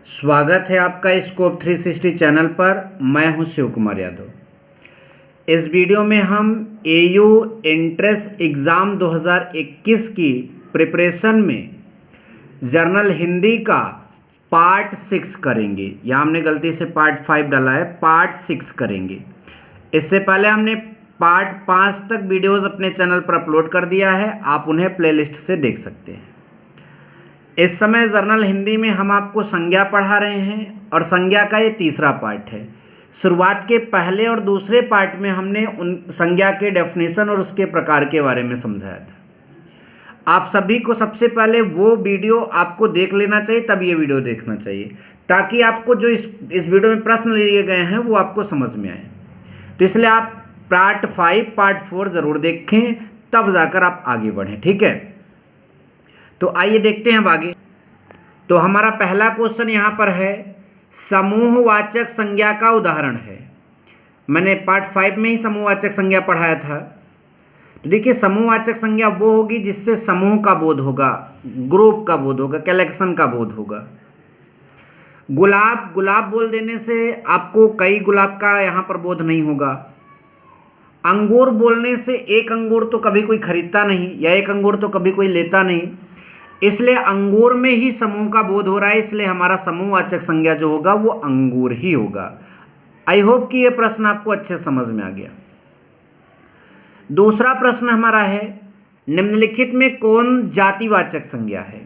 स्वागत है आपका स्कोप 360 चैनल पर। मैं हूं शिव कुमार यादव। इस वीडियो में हम एयू एंट्रेंस एग्ज़ाम 2021 की प्रिपरेशन में जर्नल हिंदी का पार्ट 6 करेंगे। यहाँ हमने गलती से पार्ट 5 डाला है, पार्ट 6 करेंगे। इससे पहले हमने पार्ट 5 तक वीडियोज़ अपने चैनल पर अपलोड कर दिया है, आप उन्हें प्लेलिस्ट से देख सकते हैं। इस समय जर्नल हिंदी में हम आपको संज्ञा पढ़ा रहे हैं और संज्ञा का ये तीसरा पार्ट है। शुरुआत के पहले और दूसरे पार्ट में हमने उन संज्ञा के डेफिनेशन और उसके प्रकार के बारे में समझाया था। आप सभी को सबसे पहले वो वीडियो आपको देख लेना चाहिए, तब ये वीडियो देखना चाहिए, ताकि आपको जो इस वीडियो में प्रश्न लिए गए हैं वो आपको समझ में आए। तो इसलिए आप पार्ट 5 पार्ट 4 ज़रूर देखें, तब जाकर आप आगे बढ़ें। ठीक है, तो आइए देखते हैं अब आगे। तो हमारा पहला क्वेश्चन यहाँ पर है, समूहवाचक संज्ञा का उदाहरण है। मैंने पार्ट 5 में ही समूहवाचक संज्ञा पढ़ाया था। तो देखिए, समूहवाचक संज्ञा वो होगी जिससे समूह का बोध होगा, ग्रुप का बोध होगा, कलेक्शन का बोध होगा। गुलाब, गुलाब बोल देने से आपको कई गुलाब का यहाँ पर बोध नहीं होगा। अंगूर बोलने से एक अंगूर तो कभी कोई खरीदता नहीं, या एक अंगूर तो कभी कोई लेता नहीं, इसलिए अंगूर में ही समूह का बोध हो रहा है, इसलिए हमारा समूहवाचक संज्ञा जो होगा वो अंगूर ही होगा। आई होप कि ये प्रश्न आपको अच्छे समझ में आ गया। दूसरा प्रश्न हमारा है, निम्नलिखित में कौन जातिवाचक संज्ञा है।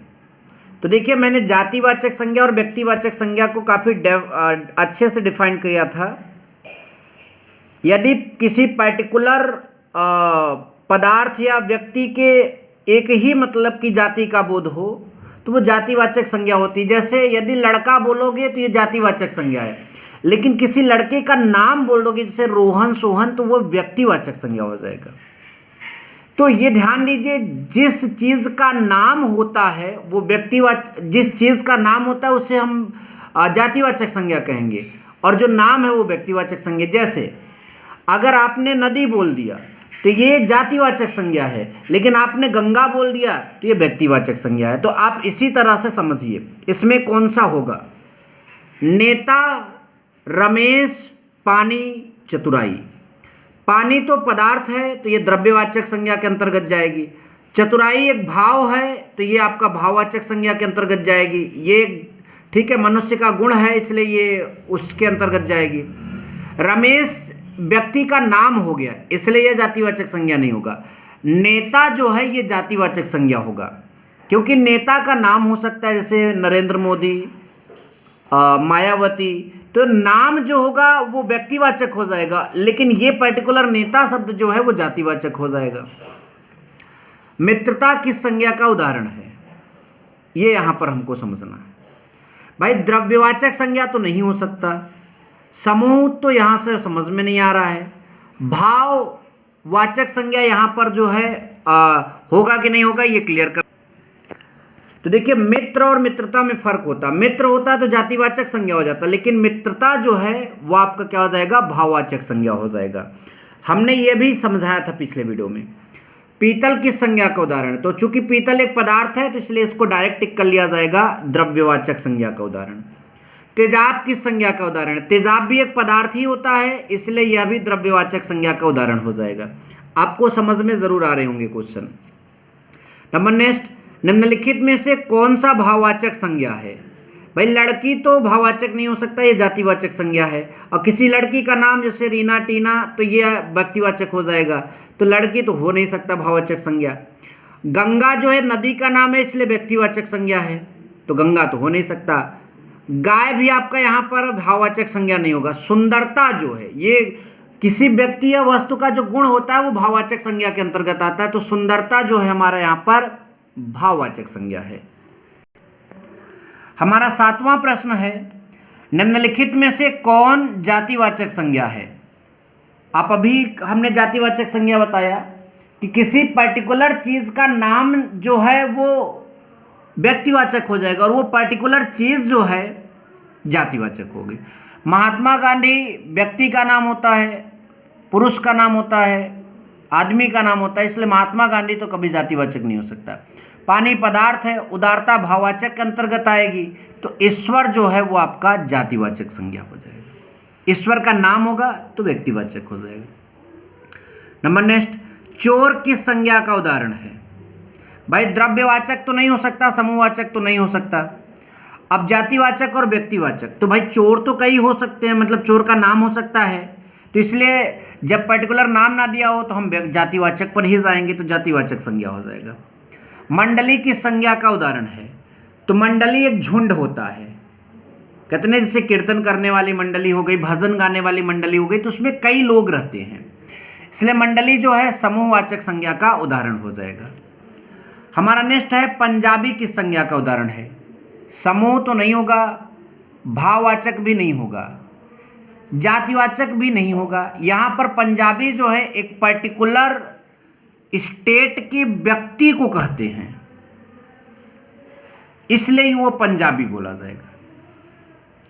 तो देखिए, मैंने जातिवाचक संज्ञा और व्यक्तिवाचक संज्ञा को काफ़ी अच्छे से डिफाइन किया था। यदि किसी पर्टिकुलर पदार्थ या व्यक्ति के एक ही मतलब की जाति का बोध हो तो वो जातिवाचक संज्ञा होती है। जैसे यदि लड़का बोलोगे तो ये जातिवाचक संज्ञा है, लेकिन किसी लड़के का नाम बोल दोगे जैसे रोहन, सोहन, तो वो व्यक्तिवाचक संज्ञा हो जाएगा। तो ये ध्यान दीजिए, जिस चीज़ का नाम होता है वो जिस चीज़ का नाम होता है उसे हम जातिवाचक संज्ञा कहेंगे, और जो नाम है वो व्यक्तिवाचक संज्ञा। जैसे अगर आपने नदी बोल दिया तो ये जातिवाचक संज्ञा है, लेकिन आपने गंगा बोल दिया तो ये व्यक्तिवाचक संज्ञा है। तो आप इसी तरह से समझिए इसमें कौन सा होगा। नेता, रमेश, पानी, चतुराई। पानी तो पदार्थ है तो ये द्रव्यवाचक संज्ञा के अंतर्गत जाएगी। चतुराई एक भाव है तो ये आपका भाववाचक संज्ञा के अंतर्गत जाएगी। ये ठीक है, मनुष्य का गुण है इसलिए ये उसके अंतर्गत जाएगी। रमेश व्यक्ति का नाम हो गया इसलिए यह जातिवाचक संज्ञा नहीं होगा। नेता जो है ये जातिवाचक संज्ञा होगा, क्योंकि नेता का नाम हो सकता है जैसे नरेंद्र मोदी, मायावती, तो नाम जो होगा वो व्यक्तिवाचक हो जाएगा, लेकिन ये पर्टिकुलर नेता शब्द जो है वो जातिवाचक हो जाएगा। मित्रता किस संज्ञा का उदाहरण है, ये यहाँ पर हमको समझना है। भाई, द्रव्यवाचक संज्ञा तो नहीं हो सकता, समूह तो यहाँ से समझ में नहीं आ रहा है, भाववाचक संज्ञा यहाँ पर जो है होगा कि नहीं होगा ये क्लियर कर। तो देखिए, मित्र और मित्रता में फर्क होता। मित्र होता तो जातिवाचक संज्ञा हो जाता, लेकिन मित्रता जो है वो आपका क्या हो जाएगा, भाववाचक संज्ञा हो जाएगा। हमने ये भी समझाया था पिछले वीडियो में। पीतल किस संज्ञा का उदाहरण, तो चूंकि पीतल एक पदार्थ है तो इसलिए इसको डायरेक्ट टिक कर लिया जाएगा, द्रव्यवाचक संज्ञा का उदाहरण। तेजाब किस संज्ञा का उदाहरण है, तेजाब भी एक पदार्थ ही होता है इसलिए यह भी द्रव्यवाचक संज्ञा का उदाहरण हो जाएगा। आपको समझ में जरूर आ रहे होंगे क्वेश्चन। नंबर नेक्स्ट, निम्नलिखित में से कौन सा भाववाचक संज्ञा है। भाई, लड़की तो भाववाचक नहीं हो सकता, ये जातिवाचक संज्ञा है। और किसी लड़की का नाम जैसे रीना, टीना, तो ये व्यक्तिवाचक हो जाएगा। तो लड़की तो हो नहीं सकता भाववाचक संज्ञा। गंगा जो है नदी का नाम है इसलिए व्यक्तिवाचक संज्ञा है, तो गंगा तो हो नहीं सकता। गाय भी आपका यहाँ पर भाववाचक संज्ञा नहीं होगा। सुंदरता जो है ये किसी व्यक्ति या वस्तु का जो गुण होता है वो भाववाचक संज्ञा के अंतर्गत आता है, तो सुंदरता जो है हमारा यहाँ पर भाववाचक संज्ञा है। हमारा 7वां प्रश्न है, निम्नलिखित में से कौन जातिवाचक संज्ञा है। आप अभी हमने जातिवाचक संज्ञा बताया कि किसी पर्टिकुलर चीज का नाम जो है वो व्यक्तिवाचक हो जाएगा और वो पर्टिकुलर चीज जो है जातिवाचक होगी। महात्मा गांधी व्यक्ति का नाम होता है, पुरुष का नाम होता है, आदमी का नाम होता है, इसलिए महात्मा गांधी तो कभी जातिवाचक नहीं हो सकता। पानी पदार्थ है, उदारता भाववाचक के अंतर्गत आएगी। तो ईश्वर जो है वो आपका जातिवाचक संज्ञा हो जाएगा। ईश्वर का नाम होगा तो व्यक्तिवाचक हो जाएगा। नंबर नेक्स्ट, चोर किस संज्ञा का उदाहरण है? भाई द्रव्यवाचक तो नहीं हो सकता, समूहवाचक तो नहीं हो सकता। अब जातिवाचक और व्यक्तिवाचक, तो भाई चोर तो कई हो सकते हैं, मतलब चोर का नाम हो सकता है, तो इसलिए जब पर्टिकुलर नाम ना दिया हो तो हम जातिवाचक पर ही जाएंगे, तो जातिवाचक संज्ञा हो जाएगा। मंडली किस संज्ञा का उदाहरण है? तो मंडली एक झुंड होता है, कहते हैं जैसे कीर्तन करने वाली मंडली हो गई, भजन गाने वाली मंडली हो गई, तो उसमें कई लोग रहते हैं, इसलिए मंडली जो है समूहवाचक संज्ञा का उदाहरण हो जाएगा। हमारा नेक्स्ट है पंजाबी किस संज्ञा का उदाहरण है? समूह तो नहीं होगा, भाववाचक भी नहीं होगा, जातिवाचक भी नहीं होगा। यहाँ पर पंजाबी जो है एक पर्टिकुलर स्टेट के व्यक्ति को कहते हैं, इसलिए वो पंजाबी बोला जाएगा।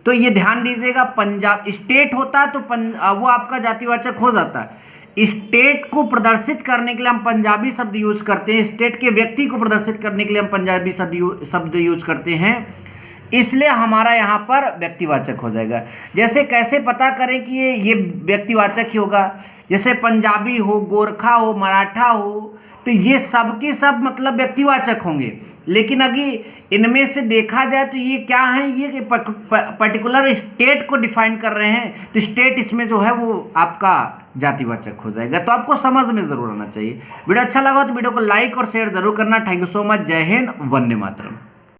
तो ये ध्यान दीजिएगा, पंजाब स्टेट होता है तो वो आपका जातिवाचक हो जाता है। स्टेट को प्रदर्शित करने के लिए हम पंजाबी शब्द यूज करते हैं, स्टेट के व्यक्ति को प्रदर्शित करने के लिए हम पंजाबी शब्द यूज करते हैं, इसलिए हमारा यहाँ पर व्यक्तिवाचक हो जाएगा। जैसे कैसे पता करें कि ये व्यक्तिवाचक ही होगा? जैसे पंजाबी हो, गोरखा हो, मराठा हो, तो ये सब के सब मतलब व्यक्तिवाचक होंगे, लेकिन अगर इनमें से देखा जाए तो ये क्या है, ये पर्टिकुलर स्टेट को डिफाइन कर रहे हैं, तो स्टेट इसमें जो है वो आपका जातिवाचक हो जाएगा। तो आपको समझ में जरूर आना चाहिए। वीडियो अच्छा लगा तो वीडियो को लाइक और शेयर जरूर करना। Thank you so much. जय हिंद, वंदे मातरम।